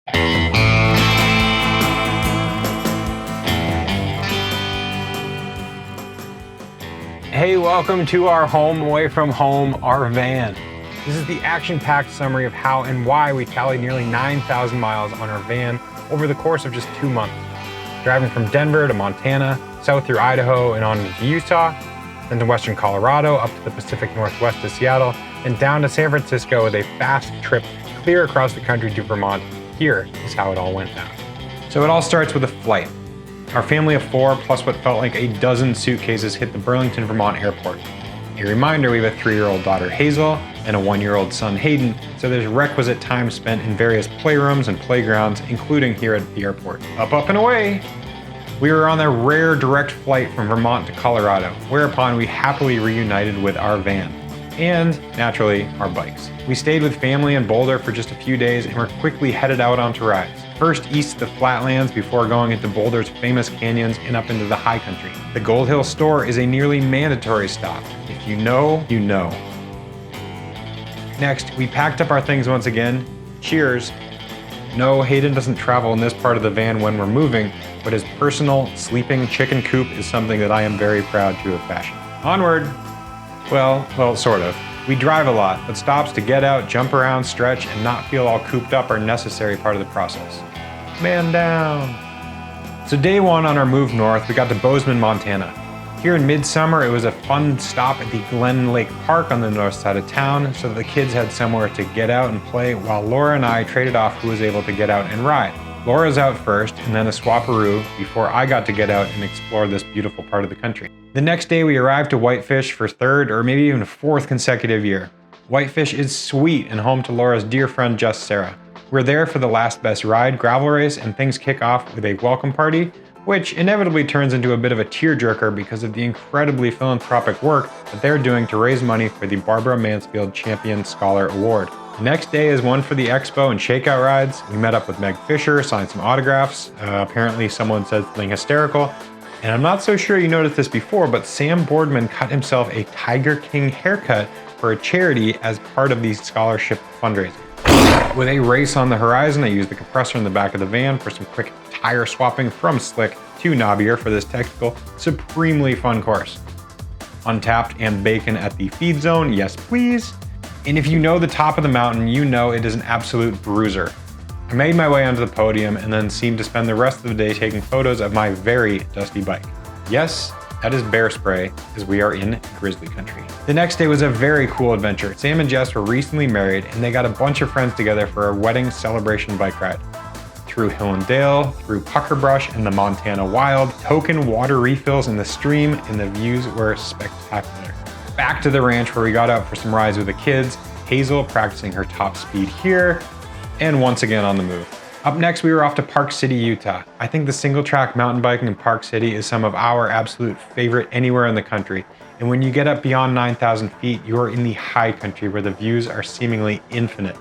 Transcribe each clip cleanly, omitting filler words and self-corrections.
Hey, welcome to our home away from home, our van. This is the action-packed summary of how and why we tallied nearly 9,000 miles on our van over the course of just 2 months. Driving from Denver to Montana, south through Idaho and on into Utah, then to western Colorado, up to the Pacific Northwest to Seattle, and down to San Francisco with a fast trip clear across the country to Vermont. Here is how it all went down. So it all starts with a flight. Our family of 4, plus what felt like a dozen suitcases, hit the Burlington, Vermont airport. A reminder, we have a 3-year-old daughter, Hazel, and a 1-year-old son, Hayden, so there's requisite time spent in various playrooms and playgrounds, including here at the airport. Up, and away! We were on a rare direct flight from Vermont to Colorado, whereupon we happily reunited with our van. And, naturally, our bikes. We stayed with family in Boulder for just a few days and were quickly headed out onto rides. First east to the flatlands before going into Boulder's famous canyons and up into the high country. The Gold Hill store is a nearly mandatory stop. If you know, you know. Next, we packed up our things once again. Cheers. No, Hayden doesn't travel in this part of the van when we're moving, but his personal sleeping chicken coop is something that I am very proud to have fashioned. Onward. Well, sort of. We drive a lot, but stops to get out, jump around, stretch, and not feel all cooped up are a necessary part of the process. Man down. So day 1 on our move north, we got to Bozeman, Montana. Here in midsummer, it was a fun stop at the Glen Lake Park on the north side of town, so that the kids had somewhere to get out and play, while Laura and I traded off who was able to get out and ride. Laura's out first, and then a swaparoo before I got to get out and explore this beautiful part of the country. The next day we arrived to Whitefish for 3rd or maybe even 4th consecutive year. Whitefish is sweet and home to Laura's dear friend Just Sarah. We're there for the last best ride gravel race, and things kick off with a welcome party, which inevitably turns into a bit of a tearjerker because of the incredibly philanthropic work that they're doing to raise money for the Barbara Mansfield Champion Scholar Award. The next day is one for the expo and shakeout rides. We met up with Meg Fisher, signed some autographs. Apparently someone said something hysterical. And I'm not so sure you noticed this before, but Sam Boardman cut himself a Tiger King haircut for a charity as part of the scholarship fundraising. With a race on the horizon, I used the compressor in the back of the van for some quick tire swapping from slick to knobbier for this technical, supremely fun course. Untapped and bacon at the feed zone, yes please. And if you know the top of the mountain, you know it is an absolute bruiser. I made my way onto the podium and then seemed to spend the rest of the day taking photos of my very dusty bike. Yes, that is bear spray, as we are in grizzly country. The next day was a very cool adventure. Sam and Jess were recently married and they got a bunch of friends together for a wedding celebration bike ride. Through hill and dale, through pucker brush and the Montana wild, token water refills in the stream, and the views were spectacular. Back to the ranch where we got out for some rides with the kids, Hazel practicing her top speed here, and once again on the move. Up next, we were off to Park City, Utah. I think the single track mountain biking in Park City is some of our absolute favorite anywhere in the country. And when you get up beyond 9,000 feet, you are in the high country where the views are seemingly infinite.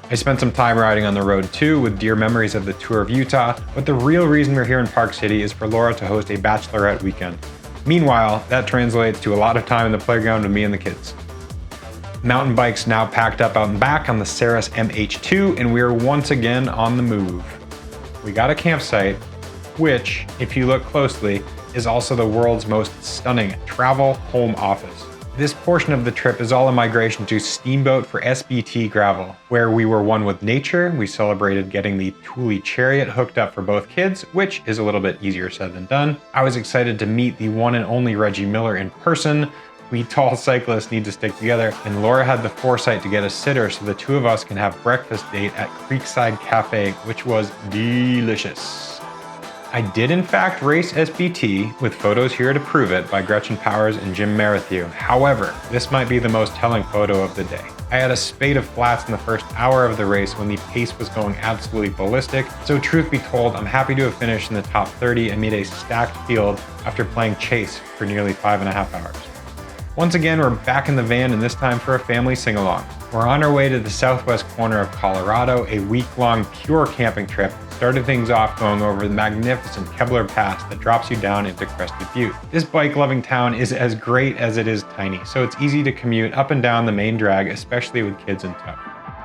I spent some time riding on the road too, with dear memories of the tour of Utah, but the real reason we're here in Park City is for Laura to host a bachelorette weekend. Meanwhile, that translates to a lot of time in the playground with me and the kids. Mountain bikes now packed up out and back on the Ceres MH2, and we are once again on the move. We got a campsite, which, if you look closely, is also the world's most stunning travel home office. This portion of the trip is all a migration to Steamboat for SBT gravel, where we were one with nature. We celebrated getting the Thule Chariot hooked up for both kids, which is a little bit easier said than done. I was excited to meet the one and only Reggie Miller in person. We tall cyclists need to stick together, and Laura had the foresight to get a sitter so the two of us can have breakfast date at Creekside Cafe, which was delicious. I did in fact race SBT, with photos here to prove it by Gretchen Powers and Jim Merrithew. However, this might be the most telling photo of the day. I had a spate of flats in the first hour of the race when the pace was going absolutely ballistic, so truth be told, I'm happy to have finished in the top 30 and made a stacked field after playing chase for nearly 5.5 hours. Once again, we're back in the van, and this time for a family sing-along. We're on our way to the southwest corner of Colorado, a week-long pure camping trip. Started things off going over the magnificent Kebler Pass that drops you down into Crested Butte. This bike-loving town is as great as it is tiny, so it's easy to commute up and down the main drag, especially with kids in tow.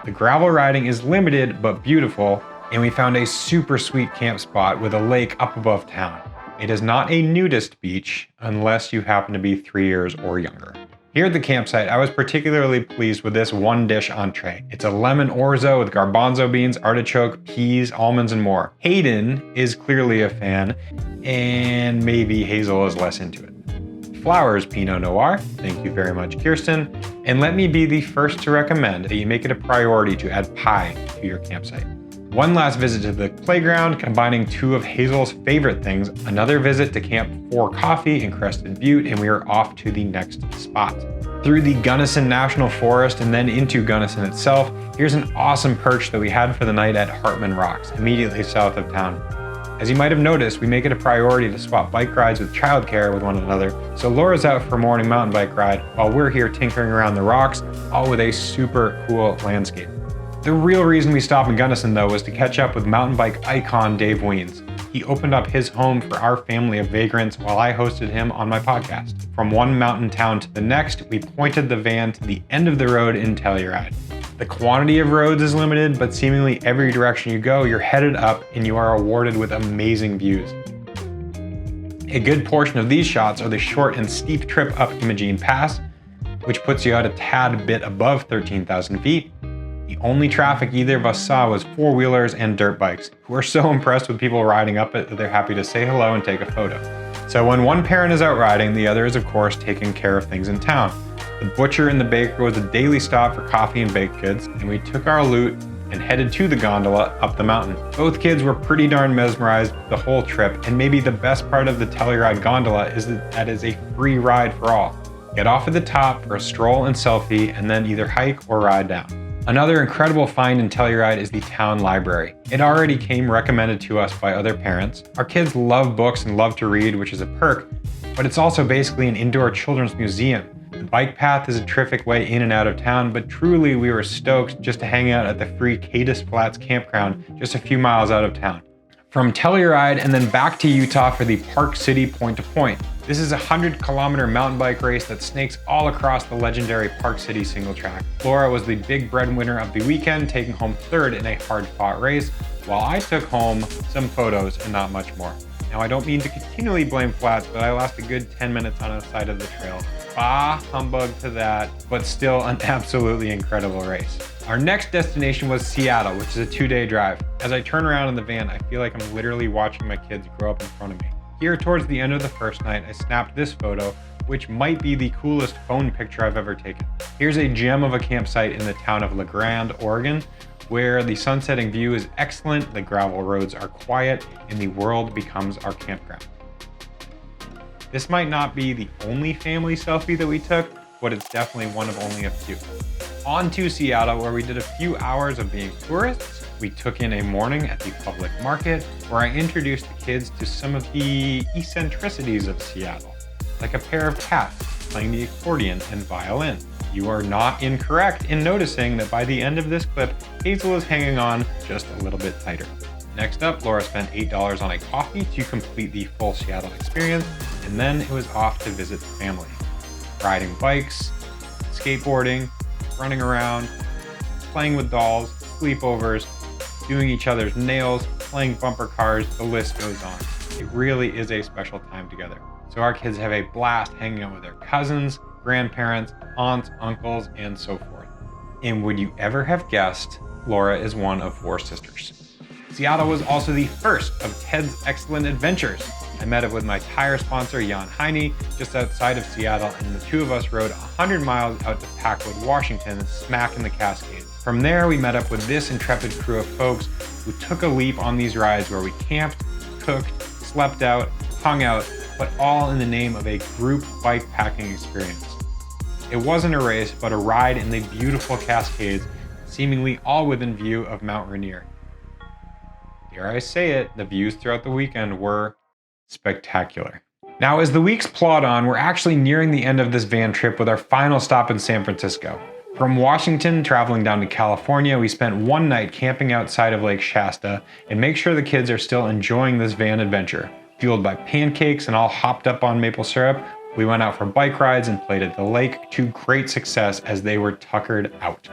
The gravel riding is limited but beautiful, and we found a super sweet camp spot with a lake up above town. It is not a nudist beach unless you happen to be 3 years or younger. Here at the campsite, I was particularly pleased with this one dish entree. It's a lemon orzo with garbanzo beans, artichoke, peas, almonds, and more. Hayden is clearly a fan, and maybe Hazel is less into it. Flowers Pinot Noir, thank you very much, Kirsten. And let me be the first to recommend that you make it a priority to add pie to your campsite. One last visit to the playground, combining two of Hazel's favorite things, another visit to Camp 4 Coffee in Crested Butte, and we are off to the next spot. Through the Gunnison National Forest and then into Gunnison itself, here's an awesome perch that we had for the night at Hartman Rocks, immediately south of town. As you might have noticed, we make it a priority to swap bike rides with childcare with one another, so Laura's out for a morning mountain bike ride while we're here tinkering around the rocks, all with a super cool landscape. The real reason we stopped in Gunnison though was to catch up with mountain bike icon Dave Weens. He opened up his home for our family of vagrants while I hosted him on my podcast. From one mountain town to the next, we pointed the van to the end of the road in Telluride. The quantity of roads is limited, but seemingly every direction you go, you're headed up and you are awarded with amazing views. A good portion of these shots are the short and steep trip up Imogene Pass, which puts you out a tad bit above 13,000 feet. The only traffic either of us saw was four-wheelers and dirt bikes, who are so impressed with people riding up it that they're happy to say hello and take a photo. So when one parent is out riding, the other is of course taking care of things in town. The butcher and the baker was a daily stop for coffee and baked goods, and we took our loot and headed to the gondola up the mountain. Both kids were pretty darn mesmerized the whole trip, and maybe the best part of the Telluride gondola is that it is a free ride for all. Get off at the top for a stroll and selfie, and then either hike or ride down. Another incredible find in Telluride is the town library. It already came recommended to us by other parents. Our kids love books and love to read, which is a perk, but it's also basically an indoor children's museum. The bike path is a terrific way in and out of town, but truly we were stoked just to hang out at the free Cadiz Flats campground just a few miles out of town. From Telluride and then back to Utah for the Park City Point to Point. This is a 100-kilometer mountain bike race that snakes all across the legendary Park City single track. Laura was the big breadwinner of the weekend, taking home third in a hard-fought race, while I took home some photos and not much more. Now, I don't mean to continually blame flats, but I lost a good 10 minutes on the side of the trail. Bah humbug to that, but still an absolutely incredible race. Our next destination was Seattle, which is a 2-day drive. As I turn around in the van, I feel like I'm literally watching my kids grow up in front of me. Here towards the end of the first night, I snapped this photo, which might be the coolest phone picture I've ever taken. Here's a gem of a campsite in the town of La Grande, Oregon, where the sunsetting view is excellent, the gravel roads are quiet, and the world becomes our campground. This might not be the only family selfie that we took, but it's definitely one of only a few. On to Seattle, where we did a few hours of being tourists. We took in a morning at the public market, where I introduced the kids to some of the eccentricities of Seattle, like a pair of cats playing the accordion and violin. You are not incorrect in noticing that by the end of this clip, Hazel is hanging on just a little bit tighter. Next up, Laura spent $8 on a coffee to complete the full Seattle experience, and then it was off to visit the family. Riding bikes, skateboarding, running around, playing with dolls, sleepovers, doing each other's nails, playing bumper cars, the list goes on. It really is a special time together. So our kids have a blast hanging out with their cousins, grandparents, aunts, uncles, and so forth. And would you ever have guessed Laura is one of 4 sisters? Seattle was also the first of Ted's Excellent Adventures. I met up with my tire sponsor, Jan Heine, just outside of Seattle, and the two of us rode 100 miles out to Packwood, Washington, smack in the Cascades. From there, we met up with this intrepid crew of folks who took a leap on these rides where we camped, cooked, slept out, hung out, but all in the name of a group bike packing experience. It wasn't a race, but a ride in the beautiful Cascades, seemingly all within view of Mount Rainier. Dare I say it, the views throughout the weekend were spectacular. Now, as the weeks plod on, we're actually nearing the end of this van trip with our final stop in San Francisco. From Washington, traveling down to California, we spent one night camping outside of Lake Shasta and make sure the kids are still enjoying this van adventure. Fueled by pancakes and all hopped up on maple syrup, we went out for bike rides and played at the lake to great success as they were tuckered out.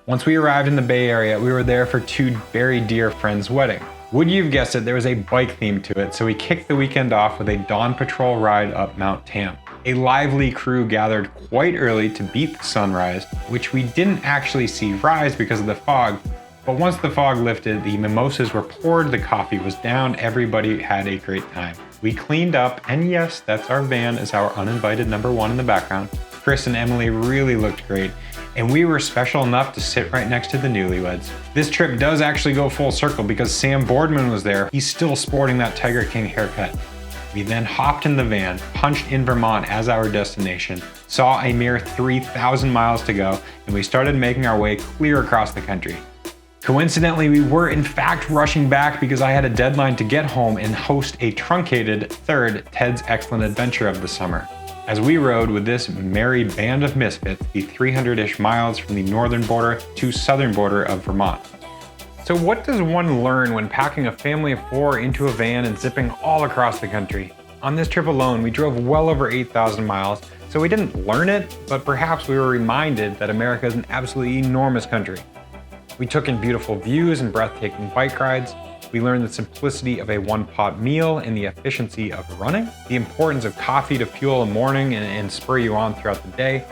Once we arrived in the Bay Area, we were there for two very dear friends' wedding. Would you have guessed it, there was a bike theme to it, so we kicked the weekend off with a dawn patrol ride up Mount Tam. A lively crew gathered quite early to beat the sunrise, which we didn't actually see rise because of the fog, but once the fog lifted, the mimosas were poured, the coffee was down, everybody had a great time. We cleaned up, and yes, that's our van as our uninvited number one in the background. Chris and Emily really looked great, and we were special enough to sit right next to the newlyweds. This trip does actually go full circle because Sam Boardman was there. He's still sporting that Tiger King haircut. We then hopped in the van, punched in Vermont as our destination, saw a mere 3,000 miles to go, and we started making our way clear across the country. Coincidentally, we were in fact rushing back because I had a deadline to get home and host a truncated third Ted's Excellent Adventure of the summer. As we rode with this merry band of misfits the 300-ish miles from the northern border to southern border of Vermont. So what does one learn when packing a family of 4 into a van and zipping all across the country? On this trip alone, we drove well over 8,000 miles, so we didn't learn it, but perhaps we were reminded that America is an absolutely enormous country. We took in beautiful views and breathtaking bike rides. We learned the simplicity of a one-pot meal and the efficiency of running, the importance of coffee to fuel a morning and spur you on throughout the day,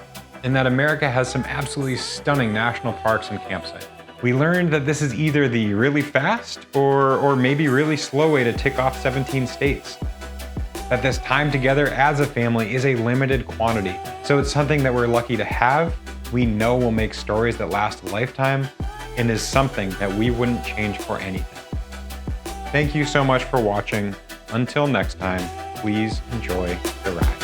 and that America has some absolutely stunning national parks and campsites. We learned that this is either the really fast or maybe really slow way to tick off 17 states. That this time together as a family is a limited quantity, so it's something that we're lucky to have. We know will make stories that last a lifetime, and is something that we wouldn't change for anything. Thank you so much for watching. Until next time, please enjoy the ride.